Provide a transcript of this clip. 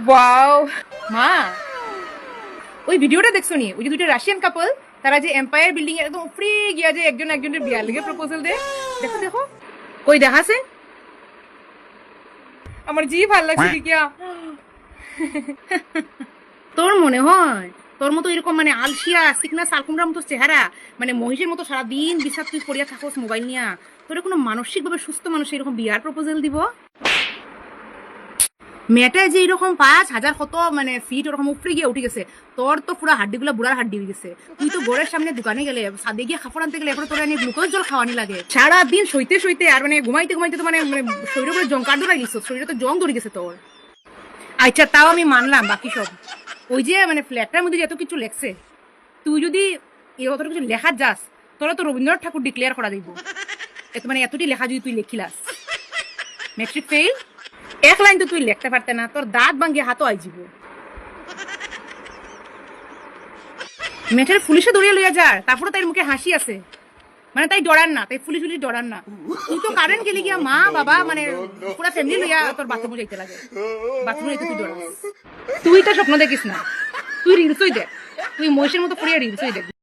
Wow মা, ওই ভিডিওটা দেখছো নি? ওই যে দুইটা রাশিয়ান কাপল, তারা যে এম্পায়ার বিল্ডিং এর একদম ফ্রি গিয়া যে একজন একজনের বিয়ার লেগে প্রপোজাল দেয়। দেখো দেখো, কই দেখাছে? আমার জি ভাল লাগছে দেখিয়া। তোর মনে হয় তোর মতো এরকম মানে আলসিয়া সিকনা সালকুমরার মতো চেহারা, মানে মহিষের মতো সারাদিন বিছাত তুই পড়িয়া থাকোস মোবাইল নিয়া, তোর কোনো মানসিকভাবে সুস্থ মানুষ এরকম বিয়ার প্রপোজাল দিব? মেয়েটায় যে এরকম 5,000 কত মানে ফিট ওরকম উপরে গিয়ে উঠে গেছে, তোর তো পুরো হাড্ডিগুলো বুড়ার হাড্ডি হয়ে গেছে। তুই তো ঘরের সামনে দোকানে গেলে সাদে গিয়ে খাফর আনতে গেলে এরপরে তোর নিয়ে গ্লুকোজ জল খাওয়ানি লাগে সারাদিন সইতে সইতে, আর মানে ঘুমাইতে ঘুমাইতে তো মানে মানে শরীরের উপরে জঙ্কার ধরাই গেছে, শরীরে তো জং ধরে গেছে তোর। আচ্ছা তাও আমি মানলাম বাকি সব, ওই যে মানে ফ্ল্যাটটার মধ্যে এত কিছু লেখছে, তুই যদি এত কিছু লেখা যাস তোরা তো রবীন্দ্রনাথ ঠাকুর ডিক্লেয়ার করা দিব। এত মানে এতটি লেখা যদি তুই লেখিলাস, মেট্রিক ফেল। এক লাইন তো তুই লিখতে পারতে না, তোর দাঁত ভাঙ্গিয়ে হাতও আইজিব। মেয়েটার পুলিশে দৌড়িয়ে লইয়া যার, তারপরে তাই মুখে হাসি আছে, মানে তাই ডরান না, তাই পুলিশ ডরান না। তুই তো কারেন্ট গেলি গিয়া মা বাবা মানে পুরা ফ্যামিলি লইয়া তোর বাথরুমে যাইতে লাগে, বাথরুমে যাইতে তুই ডরাস। তুই তো স্বপ্ন দেখিস না, তুই রিলসই দেখ, তুই মহিষের মতো পড়িয়া রিলসই দেখ।